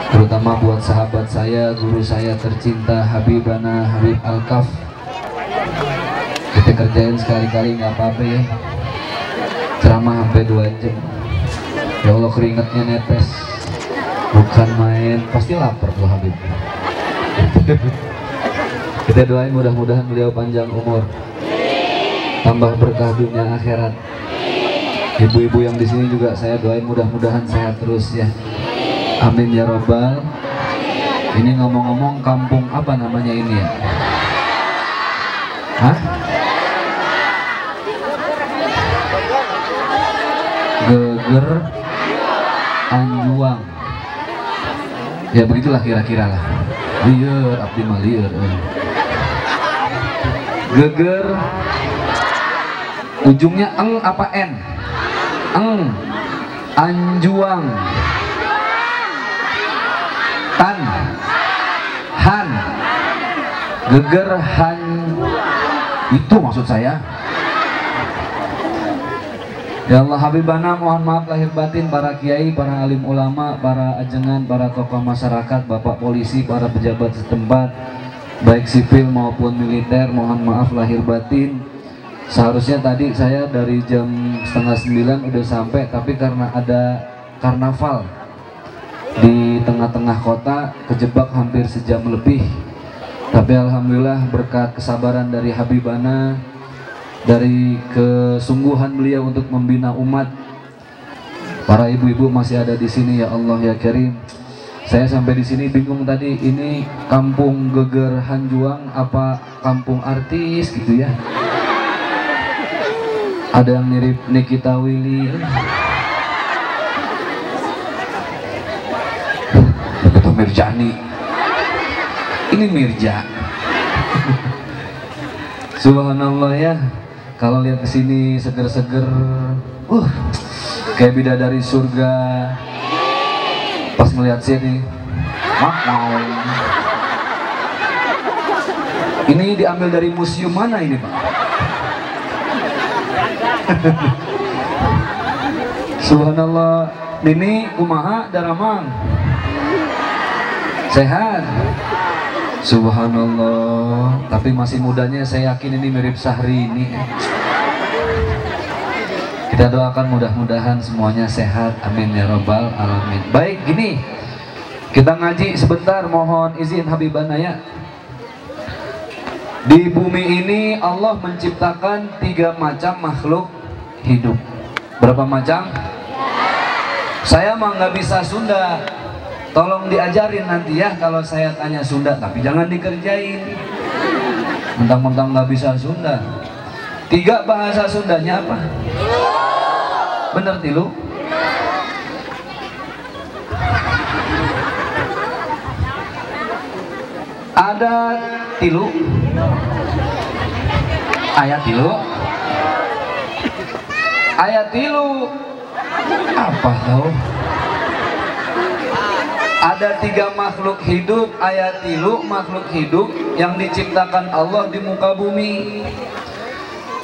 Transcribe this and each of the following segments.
terutama buat sahabat saya, guru saya tercinta Habibana Habib Alkaf. Kita kerjain sekali-kali nggak apa-apa ya, ceramah sampai 2 jam. Ya Allah, keringetnya netes, bukan main, pasti lapar tuh Habib. Kita doain mudah-mudahan beliau panjang umur, tambah berkah dunia akhirat. Ibu-ibu yang di sini juga saya doain mudah-mudahan sehat terus ya. Amin ya robbal. Ini ngomong-ngomong, kampung apa namanya ini ya? Hah? Geger Anjuang. Ya begitulah kira-kira lah. Lieur, abdi mah lieur. Geger, ujungnya eng apa n? Eng, Anjuang, tan, han, geger han, itu maksud saya. Ya Allah Habibana, mohon maaf lahir batin para kiai, para alim ulama, para ajengan, para tokoh masyarakat, bapak polisi, para pejabat setempat, baik sipil maupun militer, mohon maaf lahir batin. Seharusnya tadi saya dari jam 8:30 udah sampai, tapi karena ada karnaval di tengah-tengah kota, kejebak hampir sejam lebih. Tapi alhamdulillah berkat kesabaran dari Habibana, dari kesungguhan beliau untuk membina umat, para ibu-ibu masih ada di sini. Ya Allah ya Karim, saya sampai di sini bingung tadi, ini kampung Geger Hanjuang apa kampung artis gitu ya. Ada yang mirip Nikita Willy, betul Mirjani, ini Mirja. Subhanallah ya, kalau lihat kesini seger-seger, kayak bidadari surga. Pas ngelihat sini, mau. Ini diambil dari museum mana ini Pak? Subhanallah, Nini kumaha daramang? Sehat? Subhanallah, tapi masih mudanya, saya yakin ini mirip Syahrini. Kita doakan mudah-mudahan semuanya sehat, amin ya robbal alamin. Baik, gini, kita ngaji sebentar, mohon izin Habibana ya. Di bumi ini Allah menciptakan 3 macam makhluk hidup. Berapa macam? Saya mah nggak bisa Sunda, tolong diajarin nanti ya kalau saya tanya Sunda, tapi jangan dikerjain. Mentang-mentang nggak bisa Sunda. 3 bahasa Sundanya apa? Bener tilu? Ada tilu? Ayat tilu? Ayat tilu apa tahu? Ada 3 makhluk hidup, ayat tilu makhluk hidup yang diciptakan Allah di muka bumi.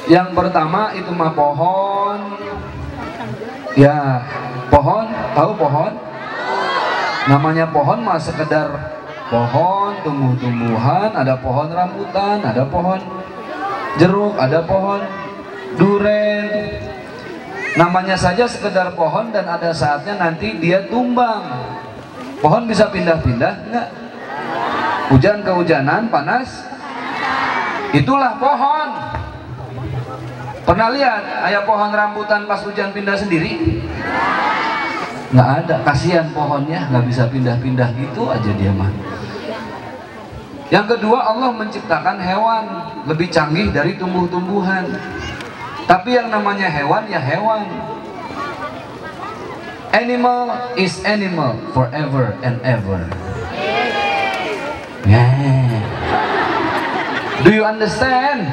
Yang pertama itu mah pohon. Ya, pohon, tahu pohon? Namanya pohon mah sekedar pohon, tumbuh-tumbuhan. Ada pohon rambutan, ada pohon jeruk, ada pohon duren. Namanya saja sekedar pohon, dan ada saatnya nanti dia tumbang. Pohon bisa pindah-pindah enggak? Hujan kehujanan, panas, itulah pohon. Pernah lihat ayah pohon rambutan pas hujan pindah sendiri? Nggak ada, kasihan pohonnya nggak bisa pindah-pindah, gitu aja dia mah. Yang kedua, Allah menciptakan hewan lebih canggih dari tumbuh-tumbuhan. Tapi yang namanya hewan ya hewan. Animal is animal forever and ever. Yeah. Do you understand?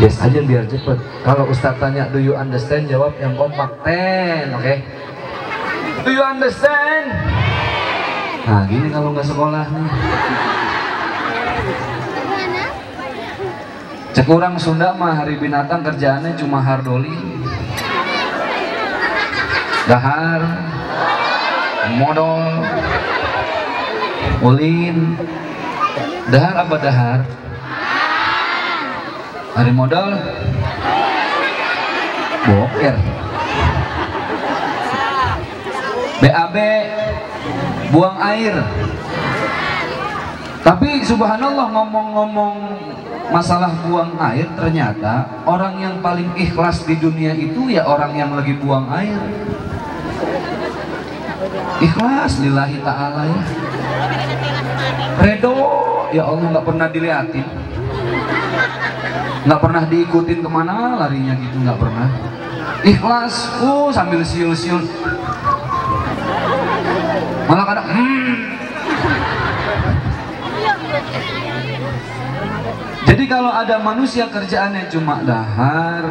Yes aja biar cepet. Kalau Ustadz tanya do you understand, jawab yang kompak. Oke? Okay? Do you understand? Nah gini kalau nggak sekolah nih. Cek orang Sunda mah hari binatang kerjaannya cuma hardoli, dahar, modal, ulin, dahar apa dahar? Hari modal, boker. BAB, buang air. Tapi subhanallah, ngomong-ngomong masalah buang air, ternyata orang yang paling ikhlas di dunia itu ya orang yang lagi buang air. Ikhlas lillahi ta'ala ya. Redo, ya Allah, nggak pernah diliatin, nggak pernah diikutin kemana larinya gitu, nggak pernah. Ikhlas, sambil siul-siul. Malah kadang Jadi kalau ada manusia kerjaannya cuma dahar,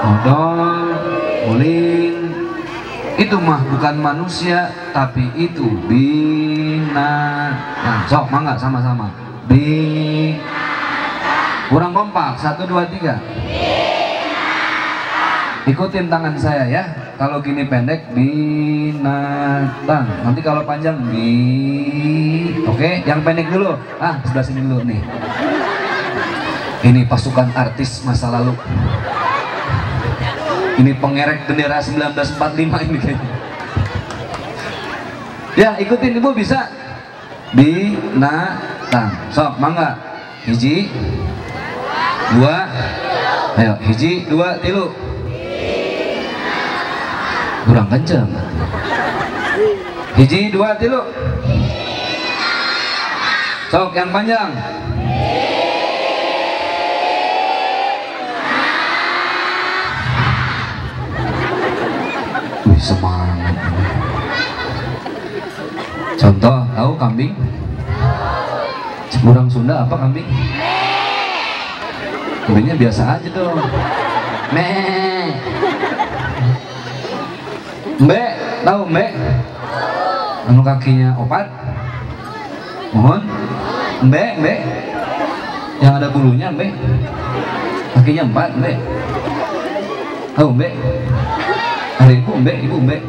modal, ulin, itu mah bukan manusia, tapi itu binatang. Sok, mangga sama-sama. Kurang kompak, 1, 2, 3. Ikutin tangan saya ya. Kalau gini pendek, binatang. Nanti kalau panjang, Oke, yang pendek dulu. Sebelah sini dulu nih. Ini pasukan artis masa lalu. Ini pengerek bendera 1945 ini kayaknya. Ya, ikutin ibu bisa. Binatang. Sok, mangga. Hiji, 2. Ayo, hiji, 2, 3. Kurang kenceng. Hiji, 2, 3. Sok, yang panjang. Wih, semangat. Contoh, tahu kambing? Orang Sunda apa kambing? Kambingnya biasa aja dong. Meh. Mbek, tahu mbek? Anu kakinya opat. Mohon. Mbek. Yang ada bulunya mbek. Kakinya 4 mbek. Tahu mbek? Hari ibu mbek.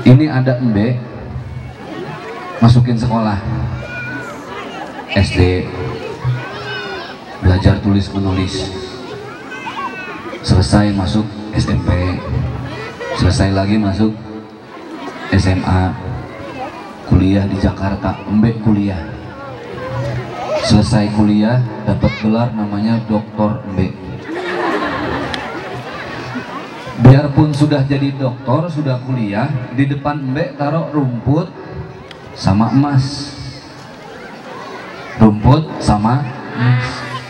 Ini ada mbek masukin sekolah SD, belajar tulis menulis, selesai masuk SMP, selesai lagi masuk SMA, kuliah di Jakarta, mbek kuliah, selesai kuliah dapat gelar namanya doktor mbek. Biarpun sudah jadi doktor, sudah kuliah, di depan mbek taruh rumput sama emas. Rumput sama emas.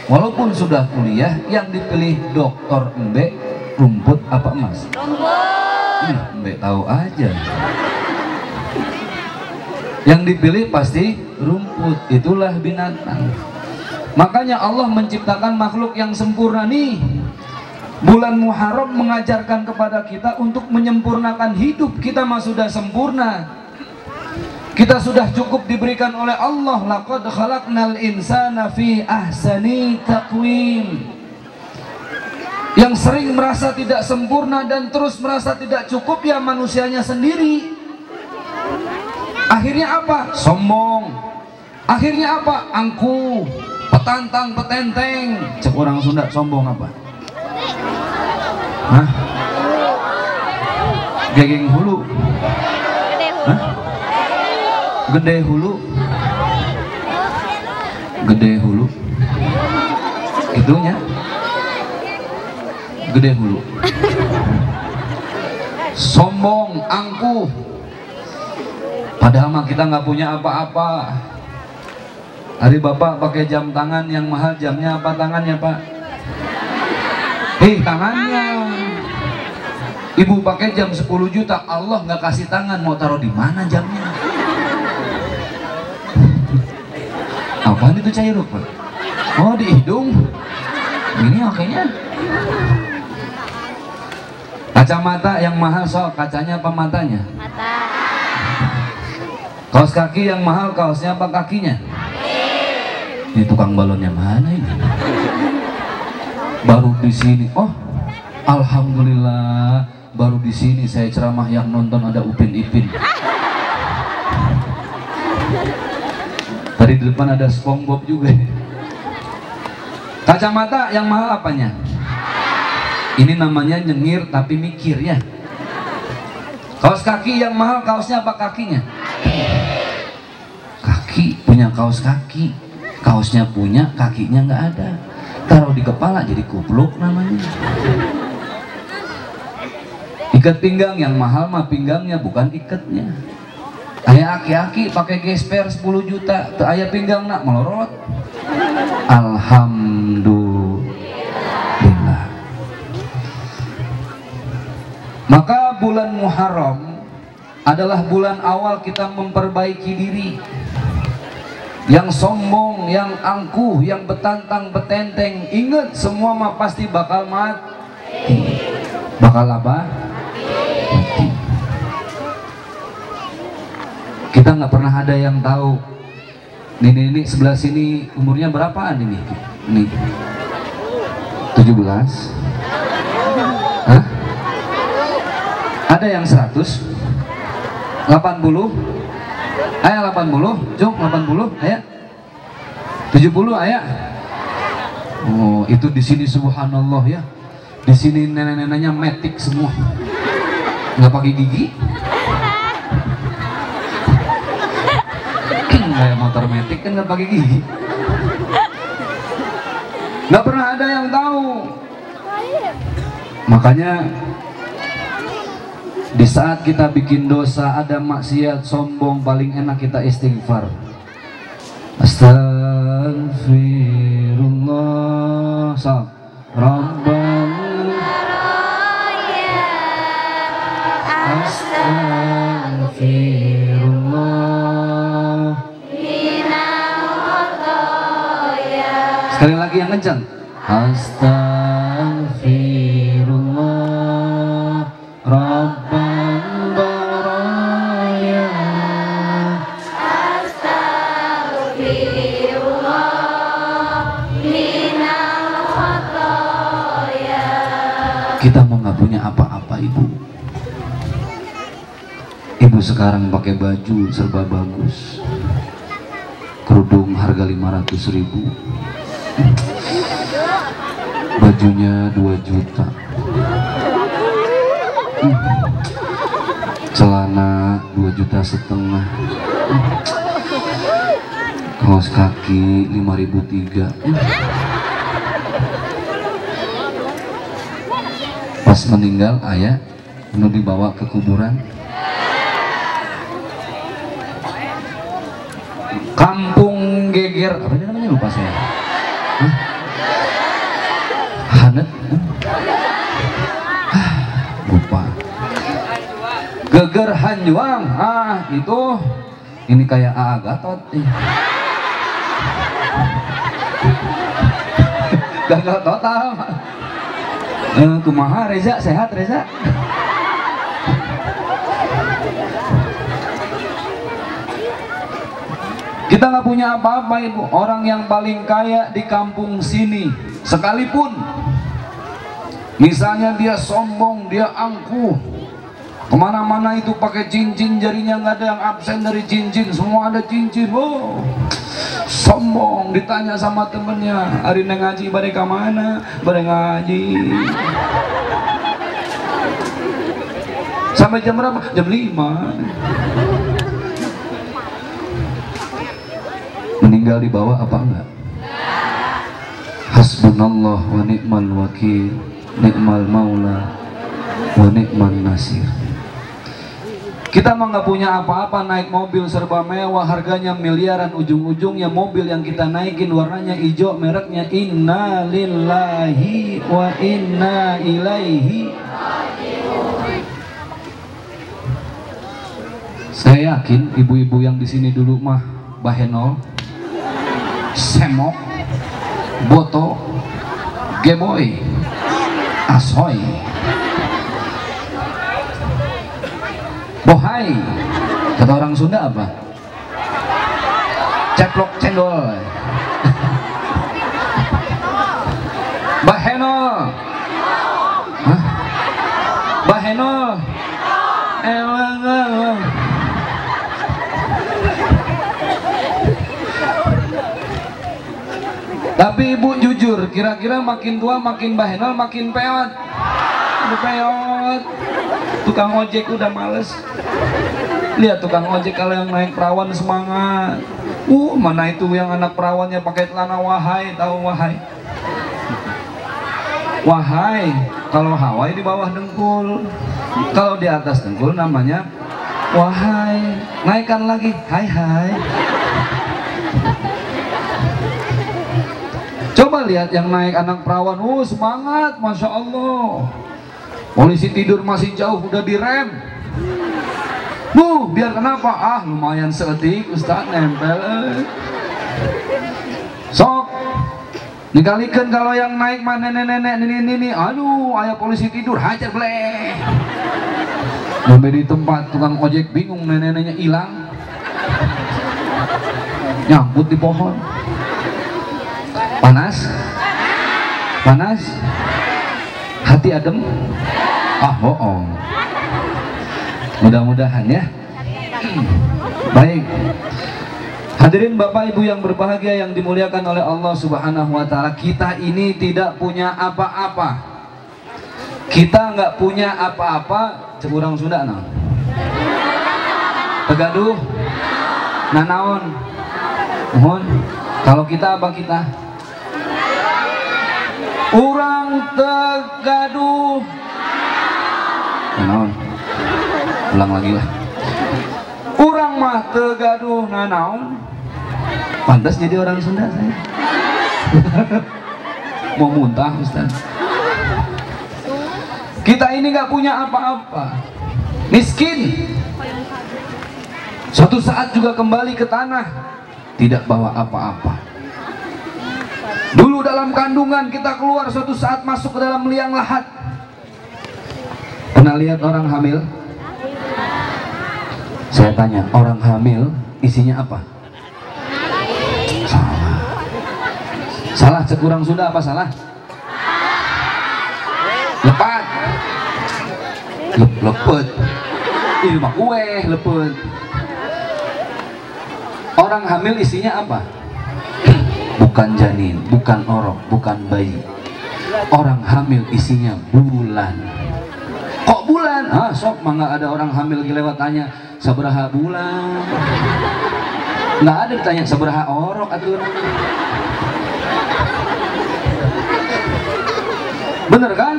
Walaupun sudah kuliah, yang dipilih doktor mbek rumput apa emas? Rumput. Mbek tahu aja. Yang dipilih pasti rumput. Itulah binatang. Makanya Allah menciptakan makhluk yang sempurna nih. Bulan Muharram mengajarkan kepada kita untuk menyempurnakan hidup. Kita mah sudah sempurna. Kita sudah cukup diberikan oleh Allah. Laqad khalaqnal insana fi ahsani taqwim. Yang sering merasa tidak sempurna dan terus merasa tidak cukup ya manusianya sendiri. Akhirnya apa? Sombong. Akhirnya apa? Angkuh, petantang, petenteng. Cek orang Sunda, sombong apa? Hah? Gegeng hulu. Hah? Gede hulu. Gede hulu. Itunya gede hulu. Sombong, angkuh. Padahal mah kita nggak punya apa-apa. Hari bapak pakai jam tangan yang mahal, jamnya apa tangannya pak? Tangannya. Ibu pakai jam 10 juta, Allah nggak kasih tangan, mau taruh di mana jamnya? Apaan itu cairuk pak? Oh di hidung. Ini kayaknya. Kacamata yang mahal sok, kacanya apa matanya? Mata. Kaos kaki yang mahal, kaosnya apa kakinya? Ini tukang balonnya mana ini? Baru di sini. Oh, alhamdulillah baru di sini saya ceramah yang nonton ada Upin Ipin. Tadi di depan ada SpongeBob juga. Kacamata yang mahal apanya? Ini namanya nyengir tapi mikir ya. Kaos kaki yang mahal, kaosnya apa kakinya? Kaki, punya kaos kaki. Kaosnya punya, kakinya nggak ada. Taruh di kepala jadi kupluk namanya. Ikat pinggang yang mahal mah pinggangnya bukan ikatnya. Aya aki-aki pakai gesper 10 juta, teu aya pinggang nak melorot. Alhamdulillah. Maka bulan Muharram adalah bulan awal kita memperbaiki diri. Yang sombong, yang angkuh, yang betantang betenteng, ingat semua mah pasti bakal mati. Bakal apa? Mati. Kita nggak pernah ada yang tahu. Ini sebelah sini umurnya berapaan ini? Nih 17. Hah? Ada yang 100? 80? Ayah 80? Jom 80? Ayah 70? Ayah? Oh, itu di sini subhanallah ya. Di sini nenek-neneknya metik semua. Nggak pakai gigi. Kayak motor metik kan nggak pakai gigi. Nggak pernah ada yang tahu. Makanya di saat kita bikin dosa, ada maksiat, sombong, paling enak kita istighfar. Astagfirullah, Rabbana, astagfirullah. Sekali lagi yang kencang. Astagfirullah, Rabbana. Kita mau nggak punya apa-apa ibu. Ibu sekarang pakai baju serba bagus, kerudung harga 500.000, bajunya 2 juta, celana 2,5 juta, kaos kaki 5.300. Pas meninggal ayah penuh dibawa ke kuburan. Kampung Geger, apa namanya lupa saya. Hanet, lupa. Geger Hanjuang, itu ini kayak A Gatot. Gagal total. Kumaha Reza, sehat Reza? Kita nggak punya apa-apa ibu. Orang yang paling kaya di kampung sini, sekalipun misalnya dia sombong, dia angkuh, kemana-mana itu pakai cincin, jarinya nggak ada yang absen dari cincin, semua ada cincin. Oh, sombong. Ditanya sama temennya, hari ini ngaji bade ka mana? Bade ngaji. Sampai jam berapa? Jam 5. Meninggal di bawah apa enggak? Hasbunallah wa ni'mal wakil, ni'mal maula wa ni'man nasir. Kita mah nggak punya apa-apa, naik mobil serba mewah, harganya miliaran, ujung-ujungnya mobil yang kita naikin warnanya hijau, mereknya inna lillahi wa inna ilaihi. Saya yakin ibu-ibu yang di sini dulu mah bahenol, semok, boto, geboy, asoy, bohai, kata orang Sunda apa? Ceplok cendol. Bahenol. Hah? Bahenol. Tapi ibu jujur, kira-kira makin tua makin bahenol makin peot. Udah peot. Tukang ojek udah males. Lihat tukang ojek kalau yang naik perawan semangat. Mana itu yang anak perawannya pakai celana wahai, tahu wahai? Wahai, kalau Hawaii di bawah dengkul, kalau di atas dengkul namanya wahai. Naikkan lagi, hai hai. Coba lihat yang naik anak perawan, semangat, masya Allah. Polisi tidur masih jauh, udah direm. Biar kenapa? Lumayan seetik, Ustaz nempel. Sok dikalikan kalau yang naik mah nenek-nenek ini, aduh, ayah polisi tidur, hajar bleh. Sampai di tempat tukang ojek bingung, nenek-neneknya hilang, nyangkut di pohon. Panas? Panas? Hati adem? Bohong. Mudah-mudahan ya. Baik. Hadirin Bapak Ibu yang berbahagia yang dimuliakan oleh Allah Subhanahu wa taala, kita ini tidak punya apa-apa. Kita nggak punya apa-apa, cekurang Sunda nah. Tegaduh. Nanaon. Mohon. Kalau kita apa kita? Urang tegaduh. Nanaon. Ulang lagi lah. Urang mah tegaduh nanaon. Pantas jadi orang Sunda saya. Mau muntah Ustaz. Kita ini nggak punya apa-apa, miskin. Suatu saat juga kembali ke tanah, tidak bawa apa-apa. Dulu dalam kandungan kita keluar, suatu saat masuk ke dalam liang lahat. Pernah lihat orang hamil? Saya tanya, orang hamil isinya apa? Salah. Salah, cekurang Sunda apa salah? Lepat. Lepet. Ini mah kue, lepet. Orang hamil isinya apa? Bukan janin, bukan orok, bukan bayi. Orang hamil isinya bulan. Kok bulan? Sok mangga ada orang hamil lewat tanya, sabaraha bulan? Nggak ada ditanya sabaraha orok atuh. Bener kan?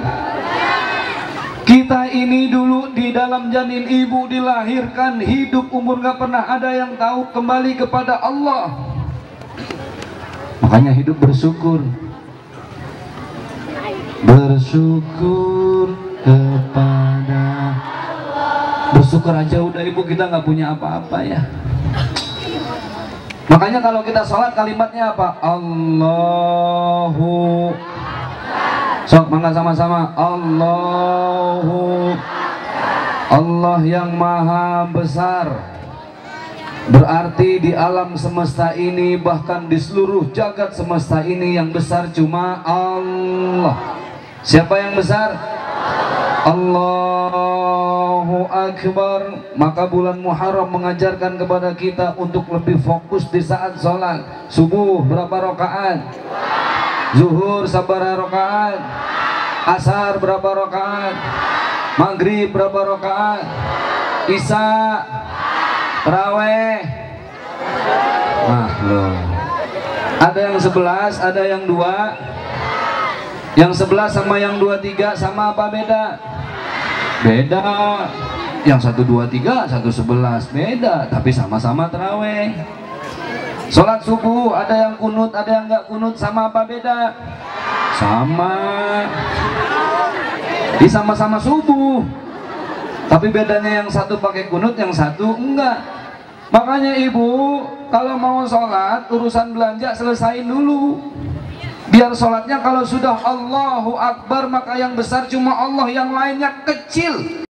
Kita ini dulu di dalam janin ibu dilahirkan, hidup umur gak pernah ada yang tahu, kembali kepada Allah. Makanya hidup bersyukur. Bersyukur kepada Allah. Bersyukur aja udah ibu, kita nggak punya apa-apa ya. Makanya kalau kita sholat kalimatnya apa? Allahu. Sok mangga sama-sama. Allahu. Allah yang maha besar. Berarti di alam semesta ini, bahkan di seluruh jagat semesta ini, yang besar cuma Allah. Siapa yang besar? Allahu Akbar. Maka bulan Muharram mengajarkan kepada kita untuk lebih fokus di saat sholat. Subuh berapa rakaat? Zuhur sabaraha rakaat? Asar berapa rakaat? Maghrib berapa rakaat? Isya, taraweh. Loh. Ada yang 11, ada yang 2. Yang 11 sama yang 23 sama apa beda? Beda. Yang 1, 2, 3, 1, 11 beda, tapi sama-sama taraweh. Sholat subuh ada yang kunut, ada yang nggak kunut, sama apa beda? Sama. Di sama-sama subuh, tapi bedanya yang satu pakai kunut, yang satu enggak. Makanya ibu kalau mau sholat, urusan belanja selesain dulu. Biar sholatnya kalau sudah Allahu Akbar, maka yang besar cuma Allah, yang lainnya kecil.